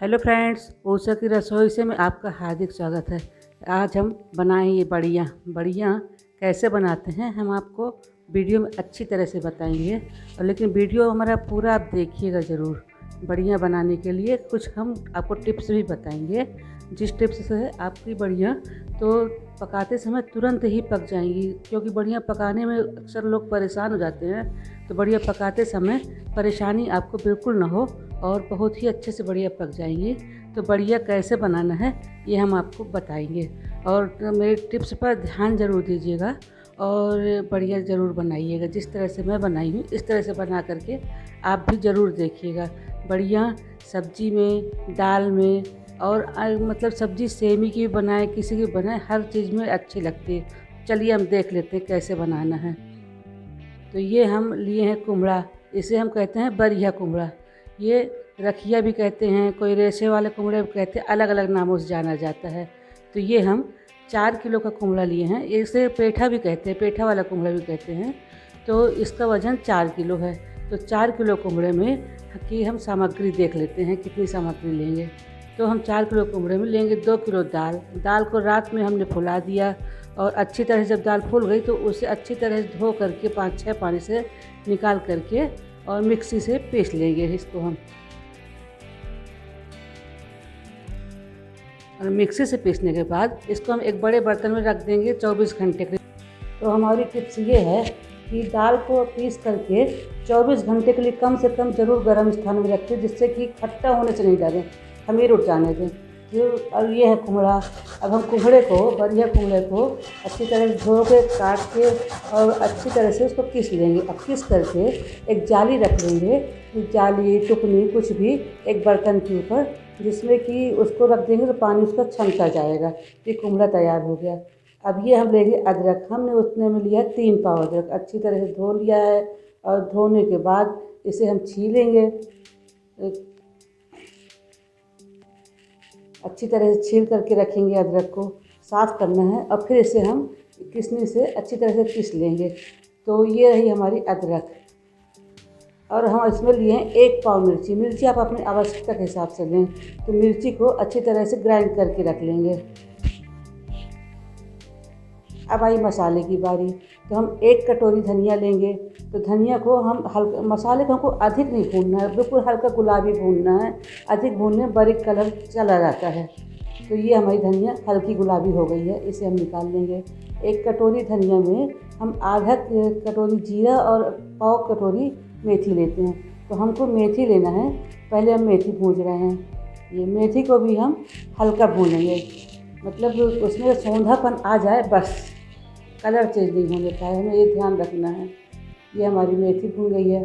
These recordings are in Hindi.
हेलो फ्रेंड्स, ऊषा की रसोई से में आपका हार्दिक स्वागत है। आज हम बनाएंगे बढ़िया बढ़िया कैसे बनाते हैं हम आपको वीडियो में अच्छी तरह से बताएंगे। और लेकिन वीडियो हमारा पूरा आप देखिएगा ज़रूर। बढ़िया बनाने के लिए कुछ हम आपको टिप्स भी बताएंगे, जिस टिप्स से आपकी बढ़िया तो पकाते समय तुरंत ही पक जाएंगी। क्योंकि बढ़िया पकाने में अक्सर लोग परेशान हो जाते हैं, तो बढ़िया पकाते समय परेशानी आपको बिल्कुल ना हो और बहुत ही अच्छे से बढ़िया पक जाएंगी। तो बढ़िया कैसे बनाना है ये हम आपको बताएंगे, और मेरे टिप्स पर ध्यान ज़रूर दीजिएगा और बढ़िया ज़रूर बनाइएगा। जिस तरह से मैं बनाई हूँ इस तरह से बना करके आप भी ज़रूर देखिएगा। बढ़िया सब्जी में, दाल में, और मतलब सब्जी सेमी की भी बनाए, किसी की बनाए, हर चीज़ में अच्छी लगती है। चलिए हम देख लेते हैं कैसे बनाना है। तो ये हम लिए हैं कुम्हड़ा, इसे हम कहते हैं बरिया कुम्हड़ा। ये रखिया भी कहते हैं, कोई रेशे वाले कुम्हड़े भी कहते हैं, अलग अलग नामों से जाना जाता है। तो ये हम 4 किलो का कुम्हड़ा लिए हैं। इसे पेठा भी कहते हैं, पेठा वाला कुम्हड़ा भी कहते हैं। तो इसका वज़न 4 किलो है। तो 4 किलो कुम्हड़े में की हम सामग्री देख लेते हैं कितनी सामग्री लेंगे। तो हम 4 किलो कुम्हड़े में लेंगे 2 किलो दाल। दाल को रात में हमने फुला दिया, और अच्छी तरह से जब दाल फूल गई तो उसे अच्छी तरह से धो करके 5-6 पानी से निकाल करके और मिक्सी से पीस लेंगे इसको हम। और मिक्सी से पीसने के बाद इसको हम एक बड़े बर्तन में रख देंगे 24 घंटे के लिए। तो हमारी टिप्स ये है कि दाल को पीस करके 24 घंटे के लिए कम से कम ज़रूर गर्म स्थान में रखें, जिससे कि खट्टा होने से नहीं डरें, खमीर उठ जाने दें। और ये है कुम्हड़ा। अब हम कुम्हड़े को, बढ़िया कुम्हड़े को अच्छी तरह से धो के, काट के और अच्छी तरह से उसको पीस लेंगे। अब पीस करके एक जाली रख लेंगे, जाली टुकनी कुछ भी, एक बर्तन के ऊपर, जिसमें कि उसको रख देंगे तो पानी उसका छनता जाएगा। ये कुम्हड़ा तैयार हो गया। अब ये हम लेंगे अदरक। हमने उतने में लिया 3 पाव अदरक, अच्छी तरह से धो लिया है। और धोने के बाद इसे हम छीलेंगे। अच्छी तरह से छील करके रखेंगे, अदरक को साफ़ करना है और फिर इसे हम किसनी से अच्छी तरह से पीस लेंगे। तो ये रही हमारी अदरक। और हम इसमें लिए हैं 1 पाव मिर्ची। मिर्ची आप अपनी आवश्यकता के हिसाब से लें। तो मिर्ची को अच्छी तरह से ग्राइंड करके रख लेंगे। अब आई मसाले की बारी। तो हम 1 कटोरी धनिया लेंगे। तो धनिया को हम हल्का, मसाले को हमको अधिक नहीं भूनना है, बिल्कुल हल्का गुलाबी भूनना है। अधिक भूनने बारीक कलर चला जाता है। तो ये हमारी धनिया हल्की गुलाबी हो गई है, इसे हम निकाल लेंगे। 1 कटोरी धनिया में हम आधा कटोरी जीरा और पाव कटोरी मेथी लेते हैं। तो हमको मेथी लेना है, पहले हम मेथी भून रहे हैं। ये मेथी को भी हम हल्का भूनेंगे, मतलब उसमें सौंधापन आ जाए बस, कलर चेंज नहीं होने पाए, हमें ये ध्यान रखना है। ये हमारी मेथी भून गई है।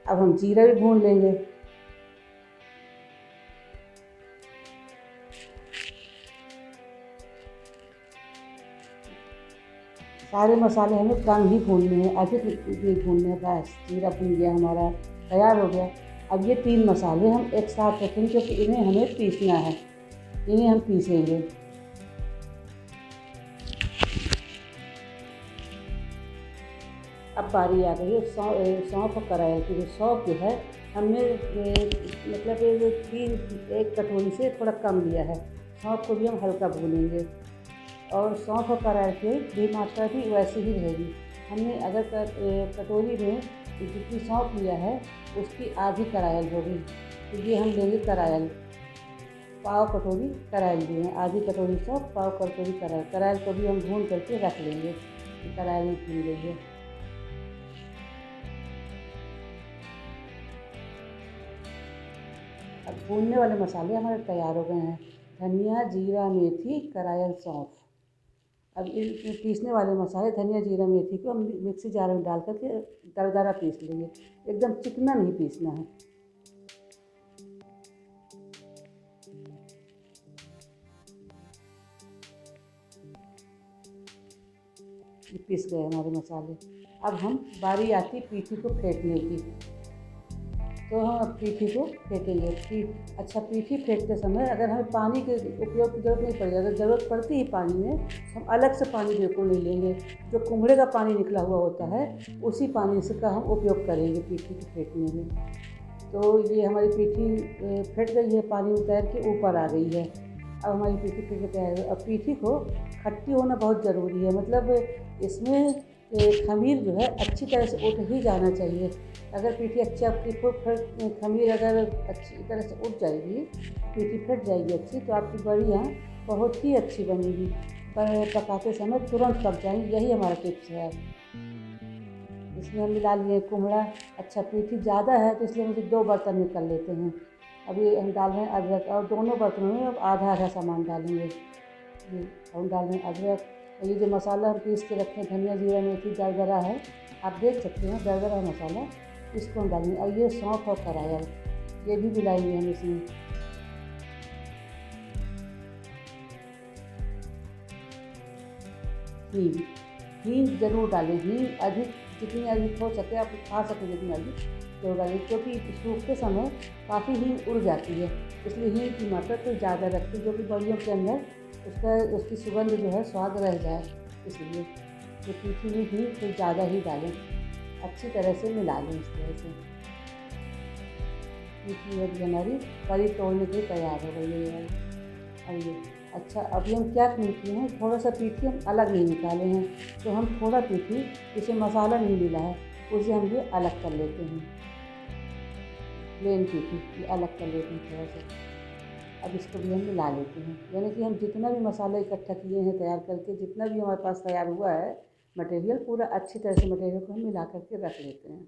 अब हम जीरा भी भून लेंगे। सारे मसाले हमें कम ही भूनने हैं, अधिक नहीं भूनने हैं। बस जीरा भून गया, हमारा तैयार हो गया। अब ये 3 मसाले हम एक साथ रखेंगे, क्योंकि इन्हें हमें पीसना है, इन्हें हम पीसेंगे। अब बारी आ गई है सौंफ और कराई की। जो सौंफ जो है हमने मतलब 1 कटोरी से थोड़ा कम लिया है। सौंफ को भी हम हल्का भूनेंगे, और सौंफ और कराई की भी मात्रा भी वैसे ही रहेगी। हमने अगर कटोरी में जितनी सौंफ लिया है उसकी आधी करायल होगी। तो ये हम लेंगे करायल, पाव कटोरी करायल लिए हैं। आधी कटोरी सौंफ, पाव कटोरी करायल। करायल को भी हम भून करके रख लेंगे। करायल में भून लेंगे। अब भूनने वाले मसाले हमारे तैयार हो गए हैं। धनिया, जीरा, मेथी, करायल, सौंफ। अब इन पीसने वाले मसाले धनिया, जीरा, मेथी को हम मिक्सी जार में डाल करके दरदरा पीस लेंगे। एकदम चिकना नहीं पीसना है। ये पीस गए हमारे मसाले। अब हम बारी आती पीठी को फेंटने की। तो हम अब पीठी को फेंटेंगे कि अच्छा पीठी फेंटते समय अगर हमें पानी के उपयोग की ज़रूरत नहीं पड़ेगी, अगर ज़रूरत पड़ती है पानी में हम अलग से पानी बिल्कुल नहीं लेंगे। जो कुम्हड़े का पानी निकला हुआ होता है उसी पानी से का हम उपयोग करेंगे पीठी को फेंटने में। तो ये हमारी पीठी फेंट गई है, पानी में तैर के ऊपर आ गई है। अब हमारी पीठी फेंट के तैयार है। अब पीठी को खट्टी होना बहुत ज़रूरी है, मतलब इसमें खमीर जो है अच्छी तरह से उठ ही जाना चाहिए। अगर पीठी अच्छी आपकी खमीर अगर अच्छी तरह से उठ जाएगी, पीठी फट जाएगी अच्छी, तो आपकी बड़ियाँ बहुत ही अच्छी बनेगी। पर पकाते समय तुरंत पक जाएंगी, यही हमारा टिप्स है। इसमें हम मिला लिए कुम्हड़ा। अच्छा पीठी ज़्यादा है तो इसलिए मुझे 2 बर्तन में कर लेते हैं। अभी हम डाल रहे हैं अदरक, और दोनों बर्तनों में अब आधा आधा सामान डालेंगे। ये हम डाल रहे हैं अदरक, और ये जो मसाला हम पीस के रखे हैं धनिया जीरा मेथी दरदरा है, आप देख सकते हैं दरदरा मसाला, इसको हम डालेंगे। और ये सौंफ और कराया ये भी मिलाएंगे हम इसमें। हींग, हींग जरूर डालें, हींग अधिक जितनी अधिक हो सके आप खा सकें जितनी अधिक तो डालें, क्योंकि सूखते समय काफ़ी हींग उड़ जाती है, इसलिए हींग की मात्रा तो ज़्यादा रखें जो कि बड़ियों के अंदर उसकी सुगंध जो है स्वाद रह जाए। इसलिए तो पीठी में हींग तो ज़्यादा ही डालें, अच्छी तरह से मिला लें इस तरह से। पीठी हमारी करीब तोड़ने के लिए तैयार हो गई है। और ये अच्छा अभी हम क्या किए हैं, थोड़ा सा पीठी हम अलग नहीं निकाले हैं, तो हम थोड़ा पीठी जिसे मसाला नहीं मिला है उसे हम ये अलग कर लेते हैं। प्लेन पीठी ये अलग कर लेते हैं थोड़ा सा। अब इसको भी हम मिला लेते हैं, यानी कि हम जितना भी मसाला इकट्ठा किए हैं तैयार करके, जितना भी हमारे पास तैयार हुआ है मटेरियल, पूरा अच्छी तरह से मटेरियल को हम मिला करके रख लेते हैं।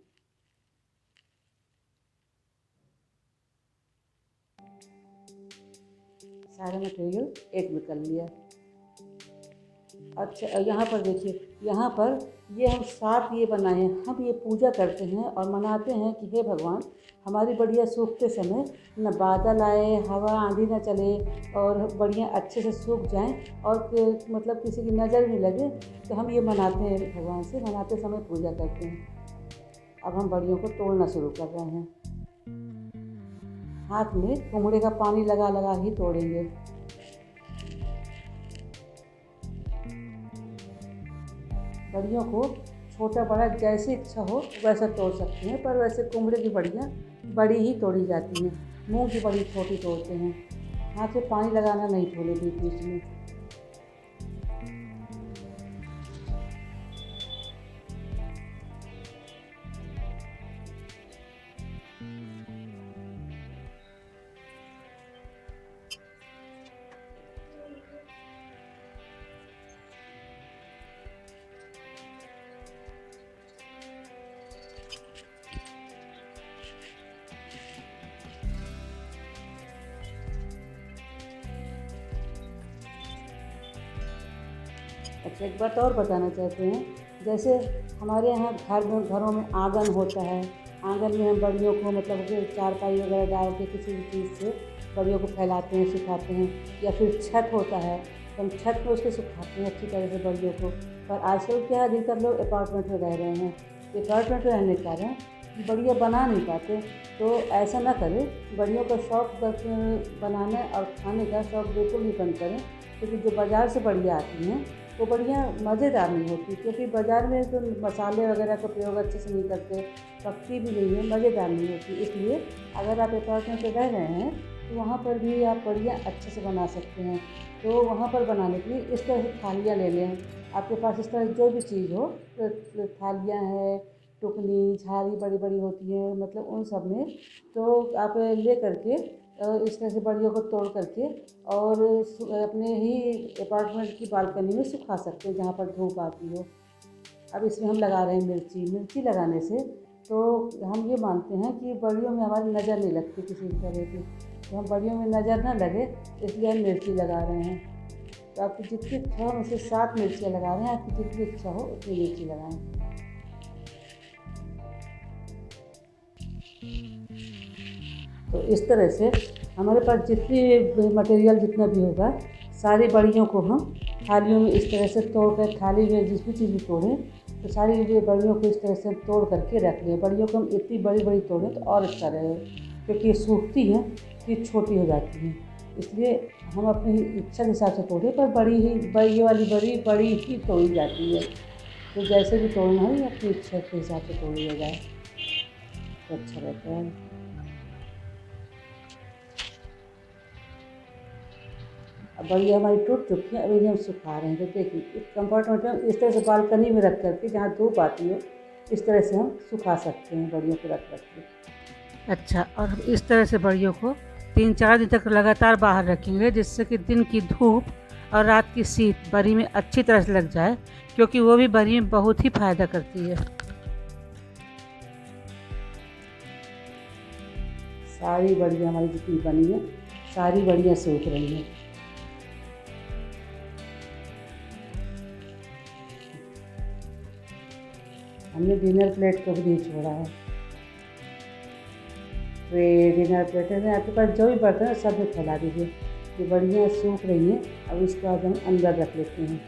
सारा मटेरियल एक में कर लिया। अच्छा यहाँ पर देखिए, यहाँ पर ये हम 7 ये बनाए हैं। हम ये पूजा करते हैं और मनाते हैं कि हे भगवान हमारी बढ़िया सूखते समय न बादल आए, हवा आंधी न चले, और बढ़िया अच्छे से सूख जाएं, और मतलब किसी की नज़र भी लगे, तो हम ये मनाते हैं भगवान से, मनाते समय पूजा करते हैं। अब हम बड़ियों को तोड़ना शुरू कर रहे हैं। हाथ में कुम्हड़े का पानी लगा लगा ही तोड़ेंगे। बड़ियों को छोटा बड़ा जैसी इच्छा हो वैसा तोड़ सकते हैं, पर वैसे कुम्हड़े की बड़ियाँ बड़ी ही तोड़ी जाती हैं। मूंग की बड़ी छोटी तोड़ते हैं। हाथ से पानी लगाना नहीं छोड़े बीच बीच में। अच्छा एक बात और बताना चाहते हैं, जैसे हमारे यहाँ घरों में आंगन होता है, आंगन में हम बड़ियों को मतलब कि चारपाई वगैरह डाल के किसी भी चीज़ से बड़ियों को फैलाते हैं, सुखाते हैं, या फिर छत होता है तो हम छत पर उसको सुखाते हैं अच्छी तरह से बड़ियों को। पर आजकल क्या अधिकतर लोग अपार्टमेंट में रह रहे हैं, अपार्टमेंट में रहने के कारण बढ़िया बना नहीं पाते, तो ऐसा ना करें। बढ़ियों का शौक़ बनाने और खाने का शौक़ बिल्कुल नहीं बंद करें, क्योंकि जो बाज़ार से बढ़िया आती हैं वो बढ़िया मज़ेदार नहीं होती, क्योंकि बाज़ार में तो मसाले वगैरह का प्रयोग अच्छे से नहीं करते, पकती भी नहीं है, मज़ेदार नहीं होती। इसलिए अगर आप अपार्टमेंट में रह रहे हैं तो वहाँ पर भी आप बढ़िया अच्छे से बना सकते हैं। तो वहाँ पर बनाने के लिए इस तरह से थालियाँ ले लें। आपके पास इस तरह जो भी चीज़ हो, तो थालियाँ हैं, टुकनी झाड़ी बड़ी बड़ी होती हैं, मतलब उन सब में तो आप ले करके इस तरह से बड़ियों को तोड़ करके और अपने ही अपार्टमेंट की बालकनी में सुखा सकते हैं जहाँ पर धूप आती हो। अब इसमें हम लगा रहे हैं मिर्ची लगाने से तो हम ये मानते हैं कि बड़ियों में हमारी नज़र नहीं लगती किसी भी तरह की, तो हम बड़ियों में नज़र ना लगे इसलिए हम मिर्ची लगा रहे हैं। तो आपकी जितनी इच्छा हो, वैसे 7 मिर्चियाँ लगा रहे हैं, आपकी जितनी इच्छा हो उतनी मिर्ची लगाएँ। तो इस तरह से हमारे पास जितनी मटेरियल जितना भी होगा सारी बड़ियों को हम थालियों में इस तरह से तोड़ कर, थाली में जिस भी चीज़ में तोड़ें तो सारी ये बड़ियों को इस तरह से तोड़ करके रख लें। बड़ियों को हम इतनी बड़ी बड़ी तोड़ें तो और अच्छा रहे, क्योंकि ये सूखती हैं तो ये छोटी हो जाती हैं, इसलिए हम अपनी इच्छा के हिसाब से तोड़ें, पर ये वाली बड़ी ही तोड़ी जाती है। तो जैसे भी तोड़ना हो ये अपनी इच्छा के हिसाब से तोड़ लिया जाए तो अच्छा रहता है। अब बड़ियाँ हमारी टूट चुकी हैं, अभी हम सुखा रहे हैं। तो देखिए इस कंपार्टमेंट में इस तरह से बालकनी में रख करके, जहाँ धूप आती हो इस तरह से हम सुखा सकते हैं बड़ियों को रख के। अच्छा, और हम इस तरह से बड़ियों को 3-4 दिन तक लगातार बाहर रखेंगे, जिससे कि दिन की धूप और रात की शीत बड़ी में अच्छी तरह से लग जाए, क्योंकि वो भी बड़ी में बहुत ही फ़ायदा करती है। सारी बड़ियाँ हमारी जितनी बनी है सारी बड़ियाँ सूख रही हैं। हमने डिनर प्लेट को भी नहीं छोड़ा है। ट्रे, डिनर प्लेट है, आपके पास जो भी बर्तन है सब में फैला दीजिए। ये बड़ियाँ सूख रही हैं, अब इसको आज हम अंदर रख लेते हैं।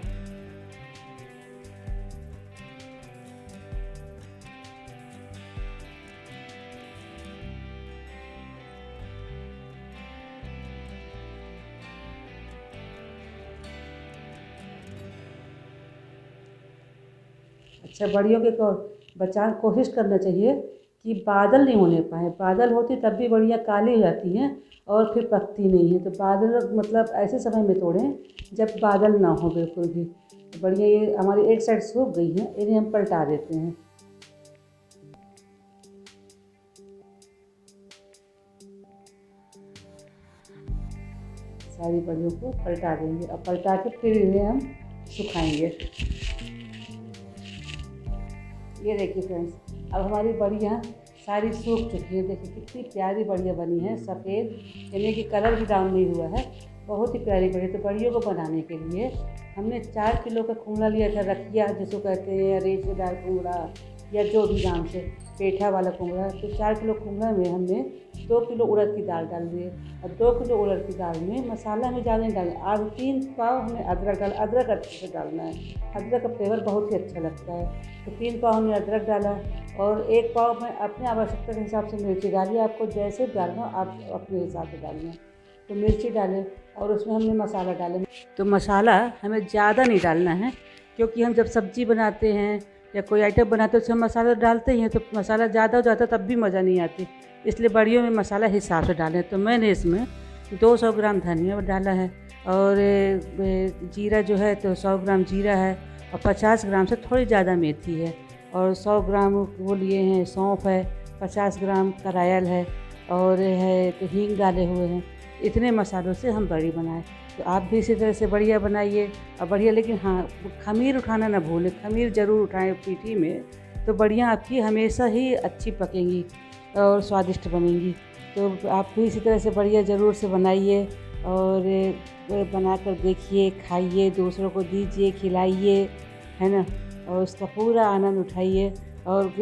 अच्छा, बड़ियों के कोशिश करना चाहिए कि बादल नहीं होने पाए। बादल होती तब भी बड़ियाँ काली हो जाती हैं और फिर पकती नहीं हैं। तो बादल मतलब ऐसे समय में तोड़ें जब बादल ना हो बिल्कुल भी। तो बड़ियाँ ये हमारी एक साइड सूख गई हैं, इन्हें हम पलटा देते हैं। सारी बड़ियों को पलटा देंगे और पलटा के फिर इन्हें हम सुखाएंगे। ये देखिए फ्रेंड्स, अब हमारी बड़ियाँ सारी सूख चुकी हैं। देखिए कितनी प्यारी बड़ियाँ बनी हैं, सफ़ेद, यानी कि कलर भी डाउन नहीं हुआ है, बहुत ही प्यारी बड़ी। तो बड़ियों को बनाने के लिए हमने 4 किलो का कुमड़ा लिया था, रखिया जिसको कहते हैं, या रेशेदार कुमड़ा, या जो भी नाम से, पेठा वाला कुमड़ा। तो 4 किलो कुमड़ा में हमने 2 किलो उड़द की दाल डाल दिए, और 2 किलो उड़द की दाल में मसाला हमें ज़्यादा नहीं डालना। और 3 पाव हमें अदरक अदरक अच्छे से डालना है, अदरक का फ्लेवर बहुत ही अच्छा लगता है। तो 3 पाव हमने अदरक डाला, और 1 पाव में अपने आवश्यकता के हिसाब से मिर्ची डाली। आपको जैसे डालना आप अपने हिसाब से डालना। तो मिर्ची डालें और उसमें हमने मसाला डालें। तो मसाला हमें ज़्यादा नहीं डालना है, क्योंकि हम जब सब्ज़ी बनाते हैं या कोई आइटम बनाते हैं उसमें मसाला डालते ही हैं, तो मसाला ज़्यादा हो जाता है तब भी मज़ा नहीं आती। इसलिए बड़ियों में मसाला हिसाब से डालें। तो मैंने इसमें 200 ग्राम धनिया डाला है, और जीरा जो है तो 100 ग्राम जीरा है, और 50 ग्राम से थोड़ी ज़्यादा मेथी है, और 100 ग्राम वो लिए हैं सौंफ है, 50 ग्राम करायल है, और है तो हींग डाले हुए हैं। इतने मसालों से हम बड़ी बनाएं। तो आप भी इसी तरह से बढ़िया बनाइए। और बढ़िया, लेकिन हाँ, खमीर उठाना ना भूलें, खमीर ज़रूर उठाएं पीठी में, तो बढ़िया आपकी हमेशा ही अच्छी पकेंगी और स्वादिष्ट बनेंगी। तो आप भी इसी तरह से बढ़िया ज़रूर से बनाइए, और बनाकर देखिए, खाइए, दूसरों को दीजिए, खिलाइए, है ना, और उसका पूरा आनंद उठाइए। और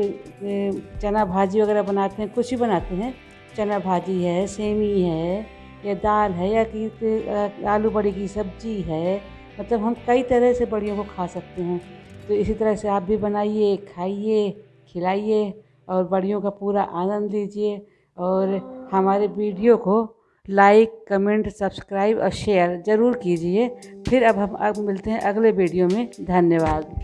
चना भाजी वगैरह बनाते हैं, कुछ भी बनाते हैं, चना भाजी है, सेमी है, या दाल है, या कि आलू बड़ी की सब्जी है, मतलब हम कई तरह से बड़ियों को खा सकते हैं। तो इसी तरह से आप भी बनाइए, खाइए, खिलाइए, और बड़ियों का पूरा आनंद लीजिए। और हमारे वीडियो को लाइक, कमेंट, सब्सक्राइब और शेयर ज़रूर कीजिए। फिर अब हम मिलते हैं अगले वीडियो में। धन्यवाद।